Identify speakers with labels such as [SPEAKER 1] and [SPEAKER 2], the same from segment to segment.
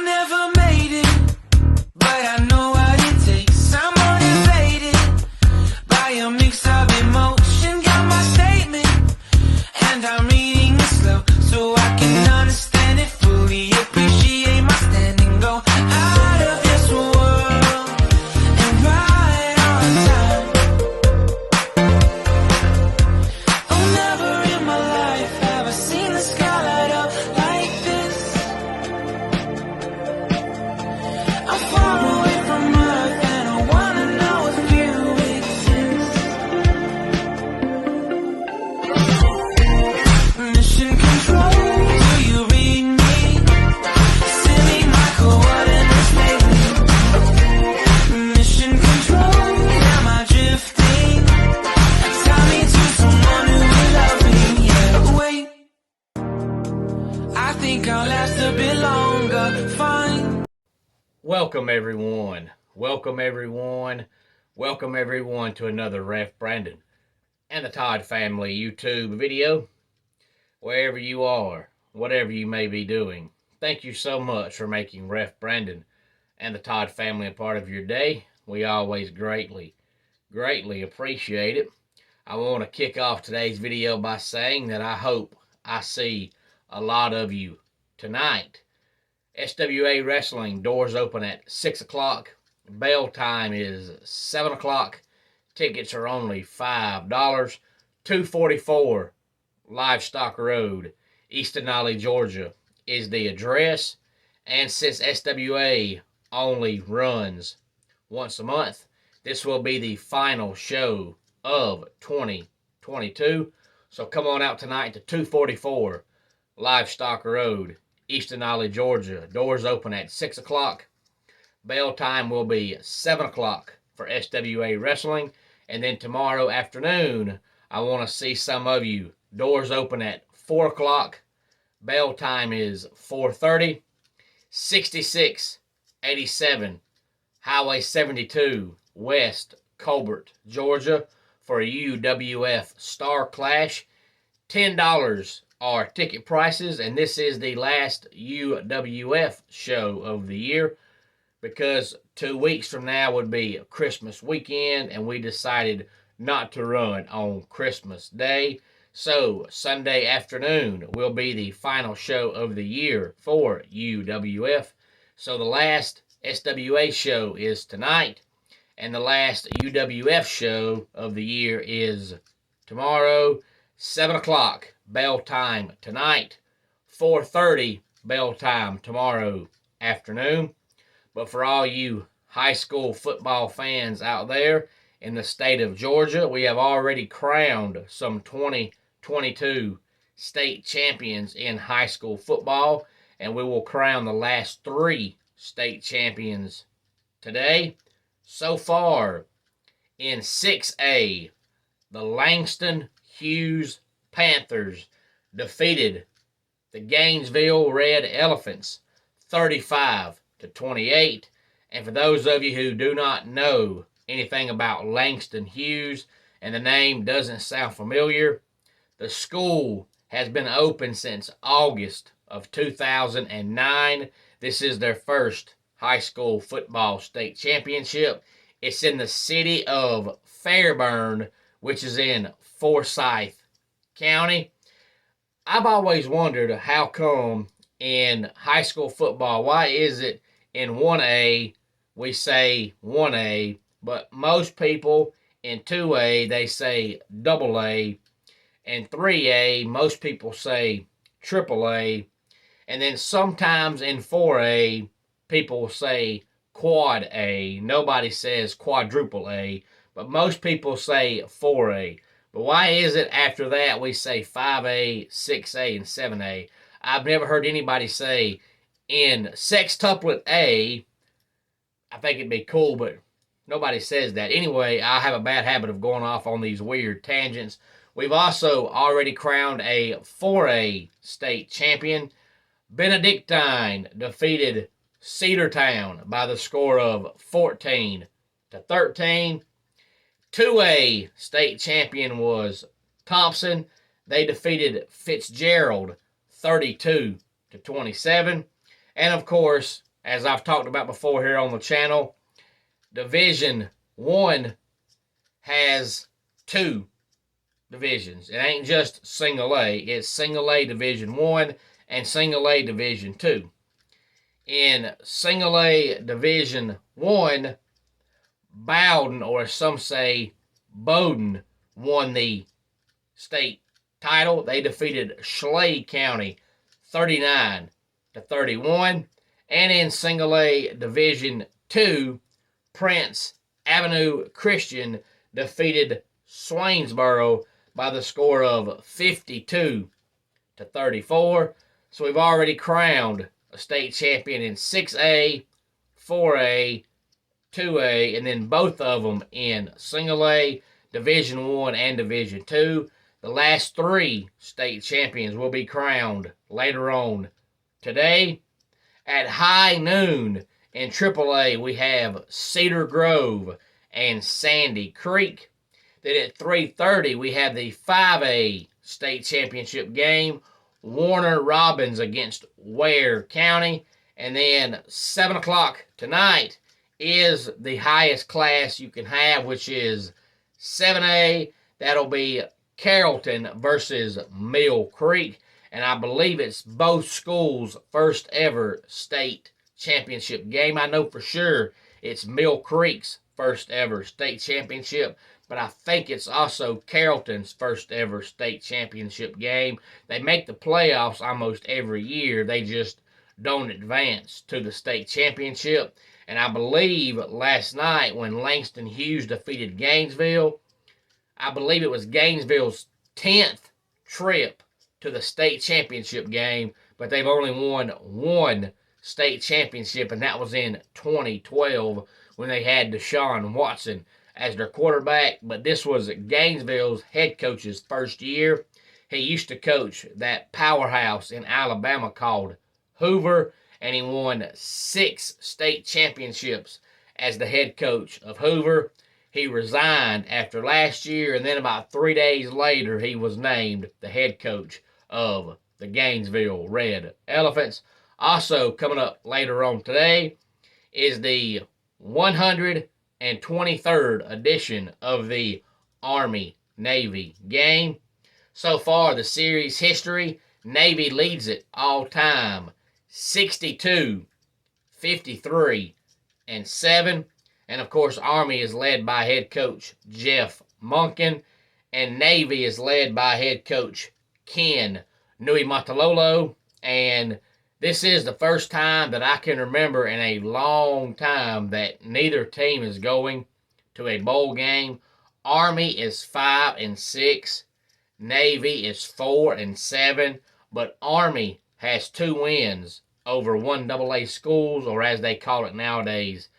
[SPEAKER 1] never made it, but I know what it takes. I'm motivated by a mix of emotion. Got my statement, and I'm reading it slow so I can understand it fully. Appreciate my standing, go out of this world and right on time. Oh, never in my life have I seen the sky light up like this. I'm far away from Earth and I wanna know if you exist. Mission control, do you read me? Send me my coordinates lately. Mission control, am I drifting? Tie me to someone who will love me, yeah. Wait, I think I'll last a bit longer, fine.
[SPEAKER 2] Welcome everyone. Welcome everyone. Welcome everyone to another Ref Brandon and the Todd Family YouTube video. Wherever you are, whatever you may be doing, thank you so much for making Ref Brandon and the Todd Family a part of your day. We always greatly appreciate it. I want to kick off today's video by saying that I hope I see a lot of you tonight. SWA Wrestling, doors open at 6 o'clock. Bell time is 7 o'clock. Tickets are only $5. 244 Livestock Road, East Denali, Georgia is the address. And since SWA only runs once a month, this will be the final show of 2022. So come on out tonight to 244 Livestock Road, East Denali, Georgia. Doors open at 6 o'clock. Bell time will be 7 o'clock for SWA Wrestling. And then tomorrow afternoon, I want to see some of you. Doors open at 4 o'clock. Bell time is 4:30. 6687 Highway 72, West Colbert, Georgia, for a UWF Star Clash. $10 are ticket prices, and this is the last UWF show of the year because 2 weeks from now would be Christmas weekend, and we decided not to run on Christmas Day. So Sunday afternoon will be the final show of the year for UWF. So the last SWA show is tonight, and the last UWF show of the year is tomorrow, 7 o'clock bell time tonight, 4:30 bell time tomorrow afternoon. But for all you high school football fans out there in the state of Georgia, we have already crowned some 2022 state champions in high school football, and we will crown the last 3 state champions today. So far, in 6A, the Langston Hughes Panthers defeated the Gainesville Red Elephants 35-28. And for those of you who do not know anything about Langston Hughes and the name doesn't sound familiar, the school has been open since August of 2009. This is their first high school football state championship. It's in the city of Fairburn, which is in Forsyth County. I've always wondered how come in high school football, why is it in 1A we say 1A, but most people in 2A they say AA, and 3A most people say AAA, and then sometimes in 4A people say quad A. Nobody says quadruple A, but most people say 4A. But why is it after that we say 5A, 6A, and 7A? I've never heard anybody say in sextuplet A. I think it'd be cool, but nobody says that. Anyway, I have a bad habit of going off on these weird tangents. We've also already crowned a 4A state champion. Benedictine defeated Cedartown by the score of 14-13. 2A state champion was Thompson. They defeated Fitzgerald 32-27. And of course, as I've talked about before here on the channel, Division 1 has 2 divisions. It ain't just single A. It's single A Division 1 and single A Division 2. In single A Division 1, Bowden, or as some say, Bowden, won the state title. They defeated Schley County 39-31. And in single A Division 2, Prince Avenue Christian defeated Swainsboro by the score of 52-34. So we've already crowned a state champion in 6A, 4A, 2A, and then both of them in single A, Division 1, and Division 2. The last 3 state champions will be crowned later on today. At high noon in AAA, we have Cedar Grove and Sandy Creek. Then at 3:30, we have the 5A state championship game, Warner Robins against Ware County. And then 7 o'clock tonight is the highest class you can have, which is 7A. That'll be Carrollton versus Mill Creek. And I believe it's both schools' first ever state championship game. I know for sure it's Mill Creek's first ever state championship, but I think it's also Carrollton's first ever state championship game. They make the playoffs almost every year. They just don't advance to the state championship. And I believe last night when Langston Hughes defeated Gainesville, I believe it was Gainesville's 10th trip to the state championship game, but they've only won 1 state championship, and that was in 2012 when they had Deshaun Watson as their quarterback. But this was Gainesville's head coach's first year. He used to coach that powerhouse in Alabama called Hoover, and he won 6 state championships as the head coach of Hoover. He resigned after last year, and then about 3 days later, he was named the head coach of the Gainesville Red Elephants. Also, coming up later on today is the 123rd edition of the Army-Navy game. So far, the series history, Navy leads it all time, 62, 53, and 7. And of course, Army is led by head coach Jeff Monken, and Navy is led by head coach Ken Niumatalolo. And this is the first time that I can remember in a long time that neither team is going to a bowl game. Army is 5-6, Navy is 4-7, but Army has 2 wins over 1AA schools, or as they call it nowadays,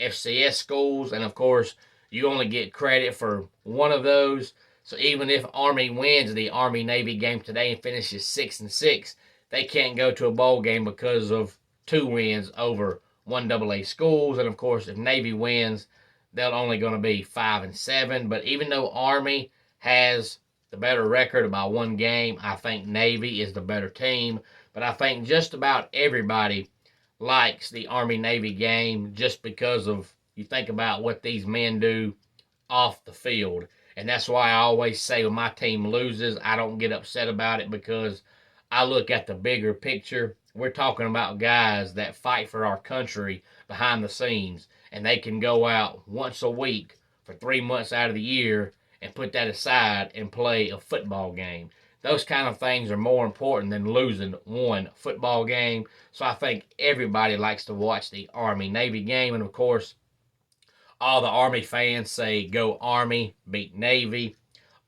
[SPEAKER 2] FCS schools. And of course, you only get credit for one of those. So even if Army wins the Army-Navy game today and finishes 6-6, they can't go to a bowl game because of 2 wins over 1AA schools. And of course, if Navy wins, they're only going to be 5-7. But even though Army has the better record by 1 game, I think Navy is the better team. But I think just about everybody likes the Army-Navy game just because of, you think about what these men do off the field. And that's why I always say when my team loses, I don't get upset about it, because I look at the bigger picture. We're talking about guys that fight for our country behind the scenes, and they can go out once a week for 3 months out of the year and put that aside and play a football game. Those kind of things are more important than losing 1 football game. So I think everybody likes to watch the Army-Navy game. And of course, all the Army fans say, go Army, beat Navy.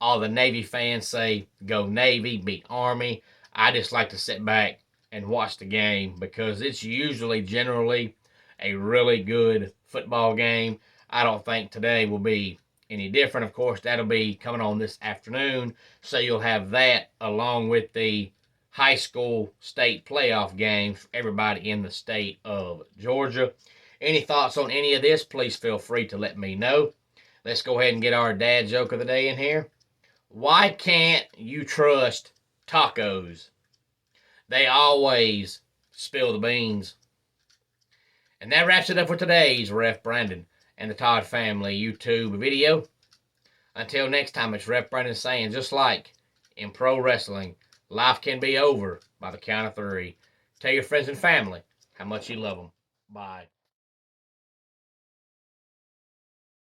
[SPEAKER 2] All the Navy fans say, go Navy, beat Army. I just like to sit back and watch the game because it's usually generally a really good football game. I don't think today will be any different. Of course, that'll be coming on this afternoon. So you'll have that along with the high school state playoff games for everybody in the state of Georgia. Any thoughts on any of this, please feel free to let me know. Let's go ahead and get our dad joke of the day in here. Why can't you trust tacos? They always spill the beans. And that wraps it up for today's Ref Brandon and the Todd Family YouTube video. Until next time, it's Ref Brandon saying, just like in pro wrestling, life can be over by the count of 3. Tell your friends and family how much you love them. Bye.